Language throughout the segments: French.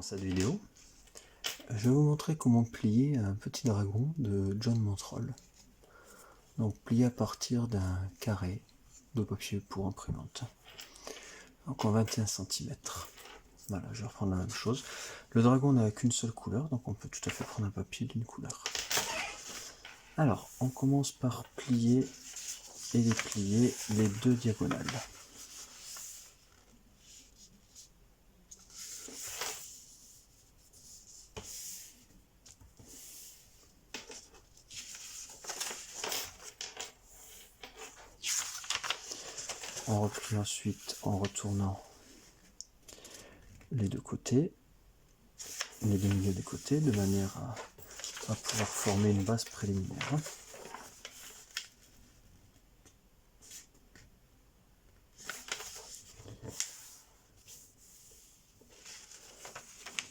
cette vidéo, je vais vous montrer comment plier un petit dragon de John Montrol. Donc plié à partir d'un carré de papier pour imprimante. Donc en 21 cm. Voilà, je vais reprendre la même chose. Le dragon n'a qu'une seule couleur, donc on peut tout à fait prendre un papier d'une couleur. Alors, on commence par plier et déplier les deux diagonales. On replie ensuite en retournant les deux côtés, les deux milieux des côtés, de manière à pouvoir former une base préliminaire.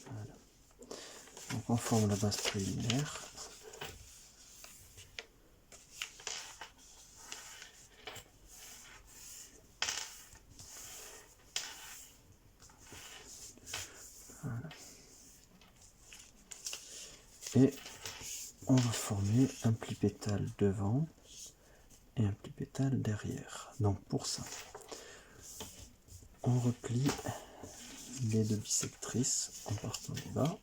Voilà. Donc on forme la base préliminaire. Voilà. Et on va former un pli pétale devant et un pli pétale derrière. Donc pour ça, on replie les deux bissectrices en partant du bas.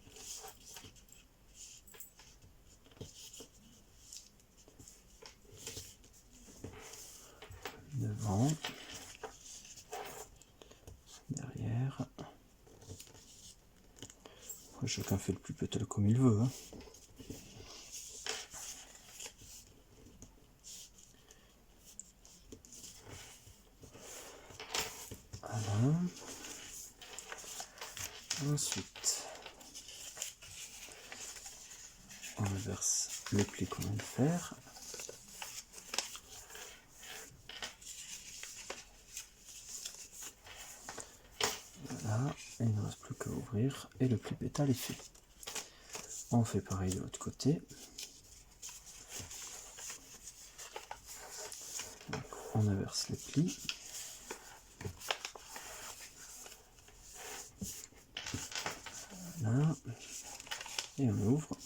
Devant, derrière. Après, chacun fait le pli pétale comme il veut. Voilà. Ensuite, on inverse le pli qu'on vient de faire. Voilà, et il ne reste plus qu'à ouvrir et le pli pétale est fait. On fait pareil de l'autre côté. Donc, on inverse les plis. Voilà. Et on ouvre.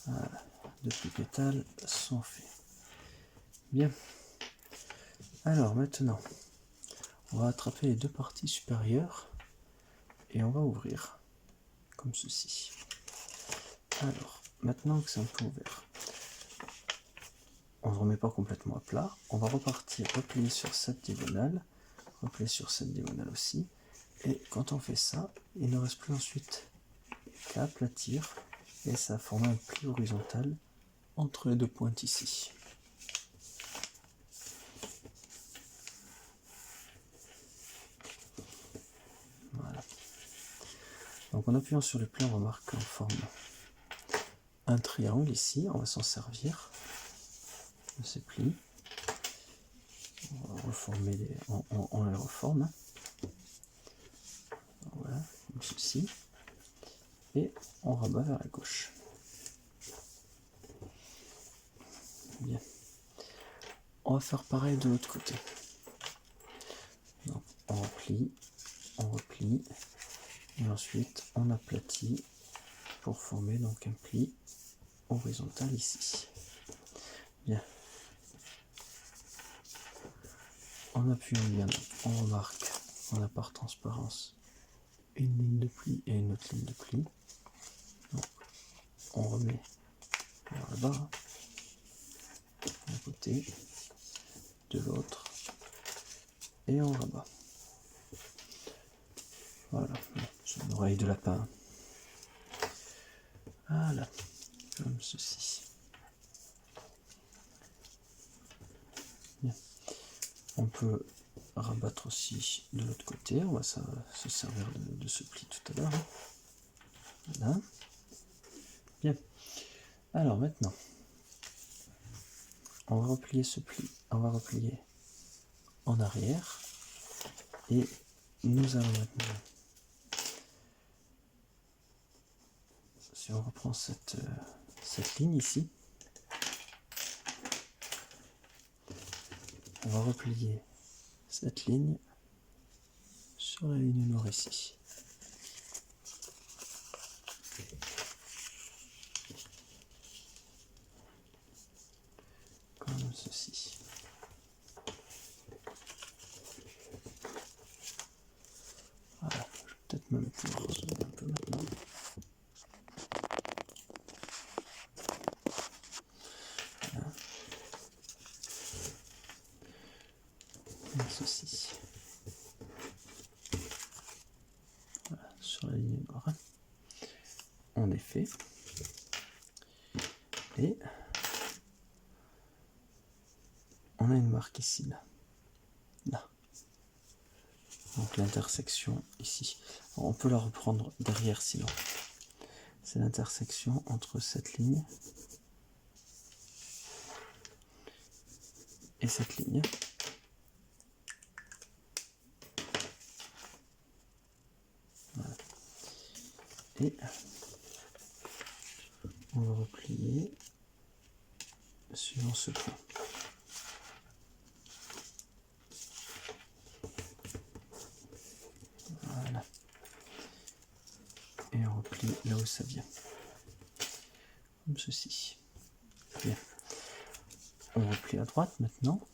Voilà, deux plis pétales sont faits. Bien. Alors maintenant, on va attraper les deux parties supérieures et on va ouvrir comme ceci. Alors, maintenant que c'est un peu ouvert, on ne remet pas complètement à plat, on va repartir, replier sur cette diagonale, replier sur cette diagonale aussi, et quand on fait ça, il ne reste plus ensuite qu'à aplatir, et ça forme un pli horizontal entre les deux pointes ici. Voilà. Donc en appuyant sur le pli, on remarque qu'on forme un triangle ici, on va s'en servir de ces plis. On va reformer on les reforme. Voilà, comme ceci. Et on rabat vers la gauche. Bien. On va faire pareil de l'autre côté. Donc on replie, et ensuite on aplatit pour former donc un pli horizontal ici. Bien. En appuyant bien, on remarque en la part transparence une ligne de pli et une autre ligne de pli. Donc, on remet vers le bas, d'un côté, de l'autre, et on rabat. Voilà, c'est une oreille de lapin. Voilà, comme ceci. Bien. On peut rabattre aussi de l'autre côté, on va se servir de ce pli tout à l'heure. Voilà. Bien. Alors maintenant, on va replier ce pli, on va replier en arrière, et nous allons maintenant, si on reprend cette ligne ici, on va replier cette ligne sur la ligne noire ici. comme ceci. Voilà, je vais peut-être même pouvoir zoomer un peu maintenant. Voilà. Comme ceci. Voilà, sur la ligne noire. On est fait. Et on a une marque ici, là. Donc l'intersection ici. Alors, on peut la reprendre derrière sinon. C'est l'intersection entre cette ligne et cette ligne. Voilà. Et on va replier suivant ce point. Voilà. Et on replie là où ça vient. Comme ceci. Bien. On replie à droite maintenant.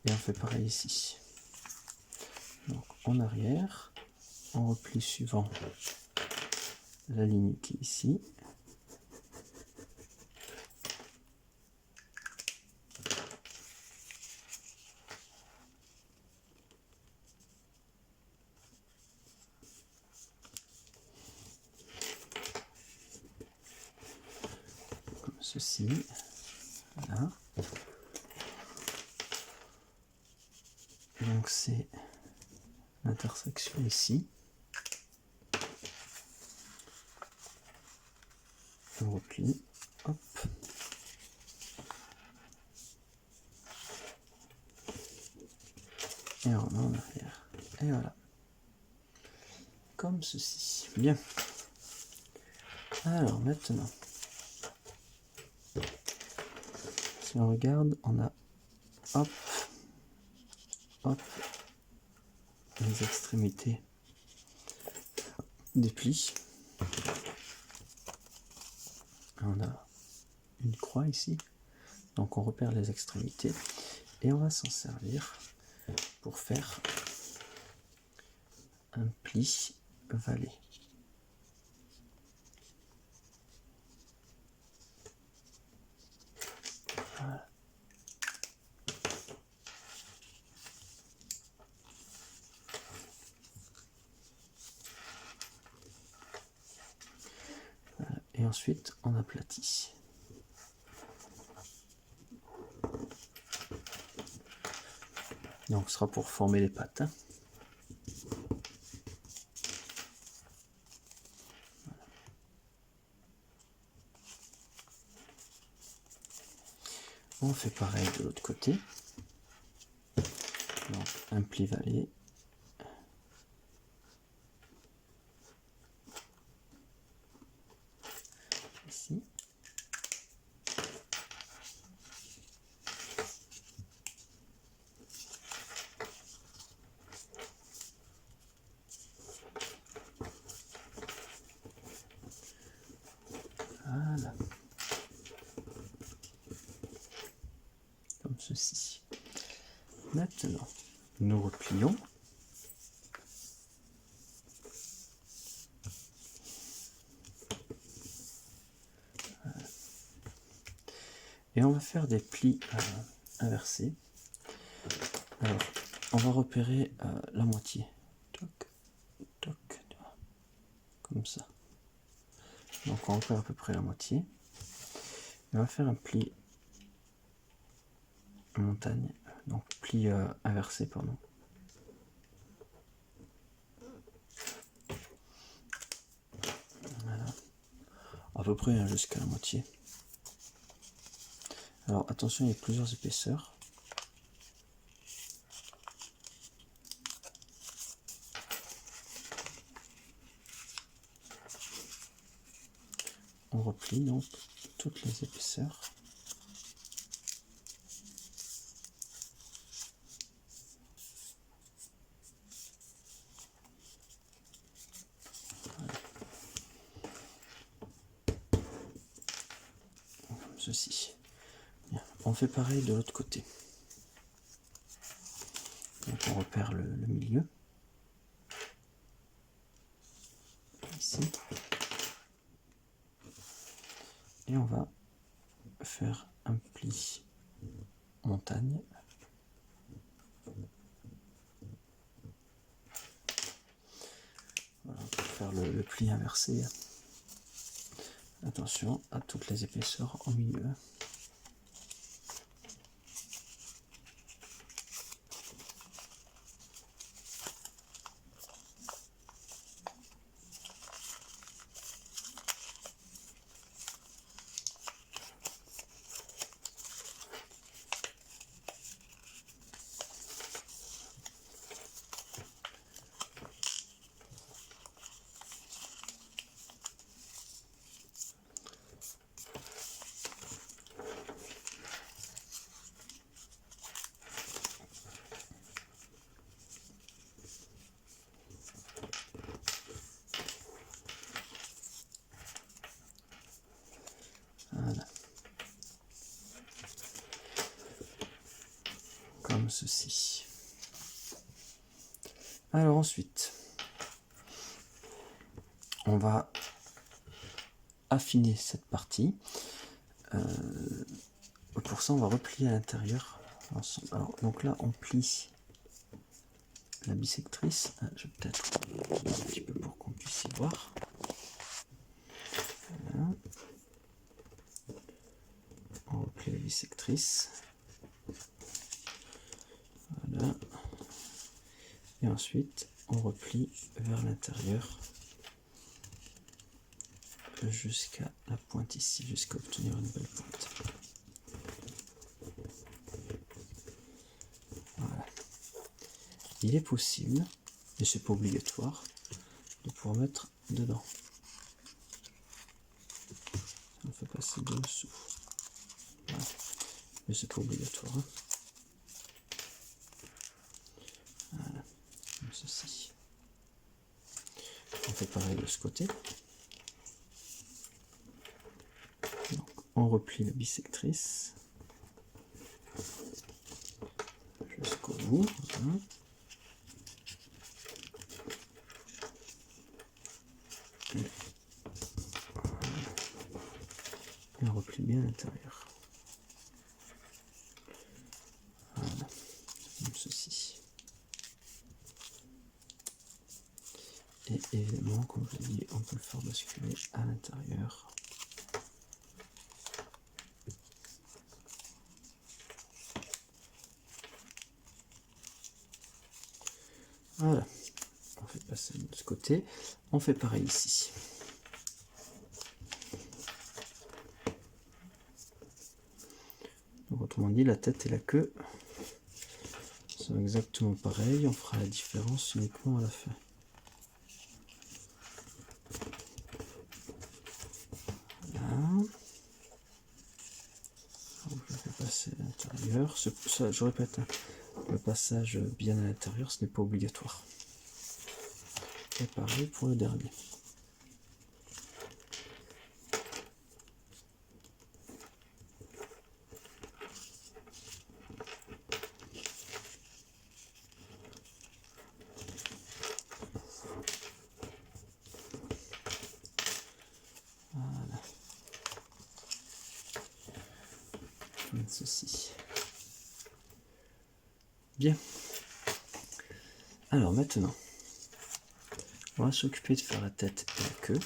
Et on fait pareil ici. Donc en arrière, on replie suivant la ligne qui est ici. Comme ceci. Voilà. Donc c'est l'intersection ici. On replie. Hop. Et on remet en arrière. Et voilà. Comme ceci. Bien. Alors maintenant, si on regarde, on a hop, hop, les extrémités des plis. On a une croix ici. Donc on repère les extrémités et on va s'en servir pour faire un pli valet. Voilà. Voilà. Et ensuite on aplatit. Donc ce sera pour former les pattes. Voilà. On fait pareil de l'autre côté. Donc un pli valet. Ici. Voilà. Comme ceci. Maintenant, nous replions. Et on va faire des plis inversés. Alors, on va repérer la moitié. Toc, toc, comme ça. Donc on repère à peu près la moitié. Et on va faire un pli montagne, donc pli inversé, pardon. Voilà. À peu près jusqu'à la moitié. Alors attention, il y a plusieurs épaisseurs. On replie donc toutes les épaisseurs. Voilà. Comme ceci. on fait pareil de l'autre côté. Donc on repère le milieu. Ici. Et on va faire un pli montagne. Voilà, on peut faire le pli inversé. Attention à toutes les épaisseurs au milieu. Voilà. Comme ceci. Alors ensuite, on va affiner cette partie. Pour ça, on va replier à l'intérieur. Alors, donc là, on plie la bisectrice. Je vais peut-être un petit peu pour qu'on puisse y voir. Voilà. On replie la bisectrice. Voilà. Et ensuite, on replie vers l'intérieur jusqu'à la pointe ici, jusqu'à obtenir une belle pointe. Voilà. Il est possible, et c'est pas obligatoire, de pouvoir mettre dedans. On fait passer dessous. Voilà. Mais c'est pas obligatoire. Hein. Voilà, comme ceci. On fait pareil de ce côté. Donc, on replie la bisectrice jusqu'au bout. Voilà. Et on replie bien à l'intérieur. Voilà, comme ceci. Et évidemment, comme je l'ai dit, on peut le faire basculer à l'intérieur. Voilà, on fait passer de ce côté. On fait pareil ici. Donc, autrement dit, la tête et la queue sont exactement pareils. On fera la différence uniquement à la fin. Voilà. Donc, je fais passer à l'intérieur. Je répète, hein, le passage bien à l'intérieur, ce n'est pas obligatoire. Et pareil pour le dernier. Voilà. Comme ceci. Bien. Alors maintenant, on va s'occuper de faire la tête et la queue.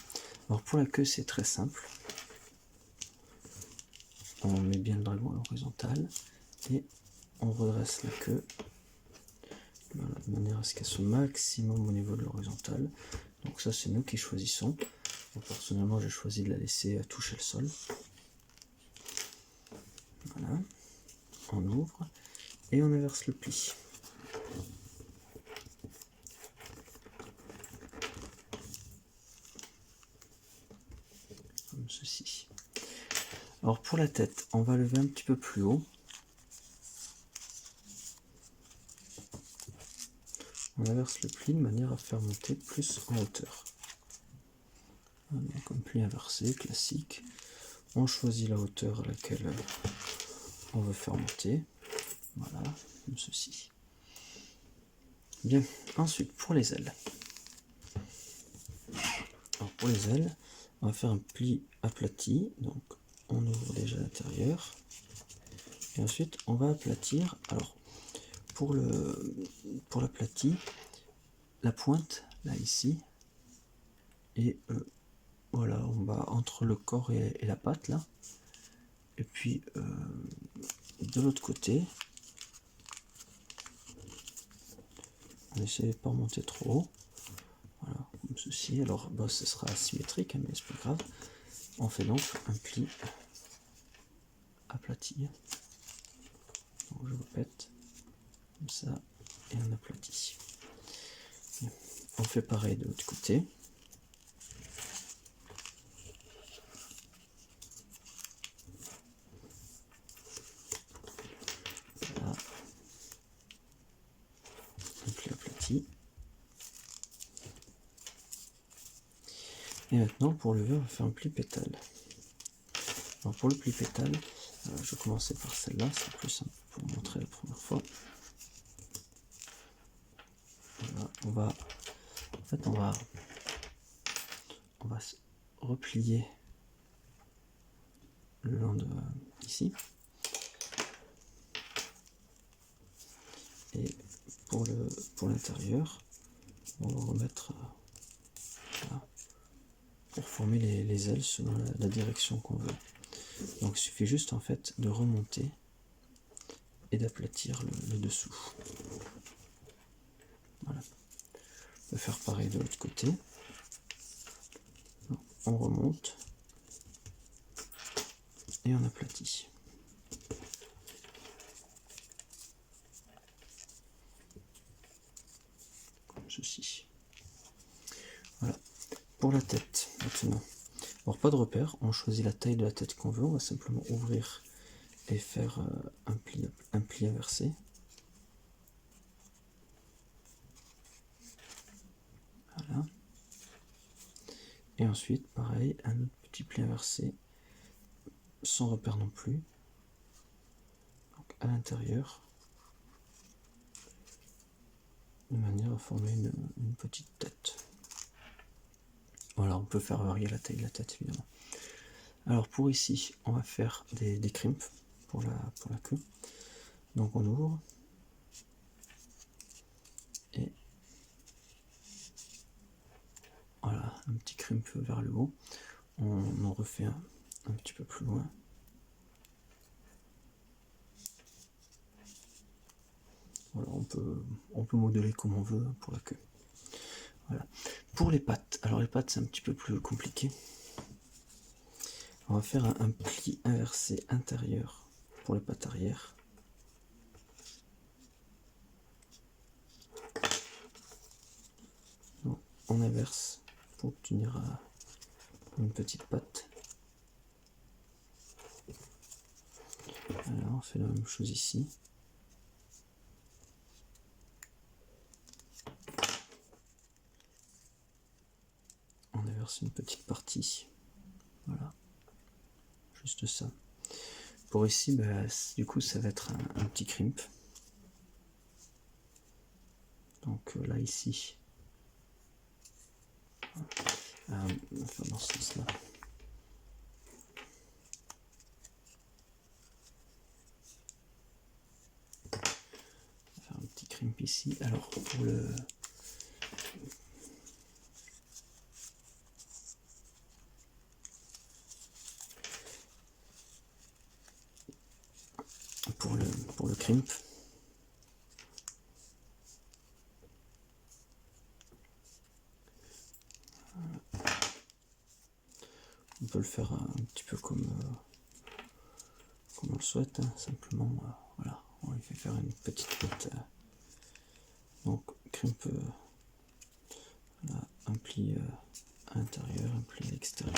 Alors pour la queue, c'est très simple. On met bien le dragon à l'horizontale et on redresse la queue voilà, de manière à ce qu'elle soit maximum au niveau de l'horizontale. Donc ça, c'est nous qui choisissons. Donc, personnellement, j'ai choisi de la laisser toucher le sol. Voilà. On ouvre et on inverse le pli. Comme ceci. Alors pour la tête, on va lever un petit peu plus haut. On inverse le pli de manière à faire monter plus en hauteur. Donc un pli inversé, classique. On choisit la hauteur à laquelle qu'on veut faire monter. Voilà, comme ceci. Bien, ensuite pour les ailes. Alors pour les ailes, on va faire un pli aplati, donc on ouvre déjà l'intérieur. Et ensuite on va aplatir. Alors pour l'aplati, la pointe là ici, et voilà, on va entre le corps et la patte là. Et puis de l'autre côté, on essaie de pas remonter trop haut. Voilà, comme ceci. Alors bah, ce sera asymétrique, hein, mais c'est pas grave. On fait donc un pli aplati. Donc je répète, comme ça, et on aplatit. On fait pareil de l'autre côté. Voilà. Un pli aplati. Et maintenant pour lever, on va faire un pli pétale. Alors pour le pli pétale, je vais commencer par celle-là, c'est plus simple pour vous montrer la première fois. Voilà, on va se replier le long de ici. Et pour l'intérieur, on va remettre voilà, pour former les ailes selon la direction qu'on veut. Donc il suffit juste en fait de remonter et d'aplatir le dessous. Voilà. On peut faire pareil de l'autre côté. On remonte et on aplatit. Comme ceci. Voilà. Pour la tête, maintenant. Alors pas de repère, on choisit la taille de la tête qu'on veut, on va simplement ouvrir et faire un pli inversé. Voilà. Et ensuite, pareil, un autre petit pli inversé, sans repère non plus. Donc à l'intérieur, de manière à former une petite tête. Voilà, on peut faire varier la taille de la tête évidemment. Alors pour ici, on va faire des crimps pour la queue. Donc on ouvre et voilà, un petit crimp vers le haut. On en refait un petit peu plus loin. Voilà, on peut modeler comme on veut pour la queue. Voilà. Pour les pattes, alors les pattes c'est un petit peu plus compliqué. On va faire un pli inversé intérieur pour les pattes arrière. Donc, on inverse pour obtenir une petite patte. Alors on fait la même chose ici. On inverse une petite partie. Voilà. Juste ça. Pour ici, bah, du coup ça va être un petit crimp. Donc là ici, on va faire dans ce sens là. On va faire un petit crimp ici. Alors pour le crimp, on peut le faire un petit peu comme on le souhaite, hein. Simplement voilà, on lui fait faire une petite tête. Donc crimp, voilà, un pli à l'intérieur, un pli à l'extérieur.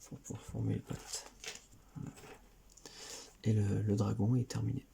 Pour pouvoir former les pattes. Voilà. Et le dragon est terminé.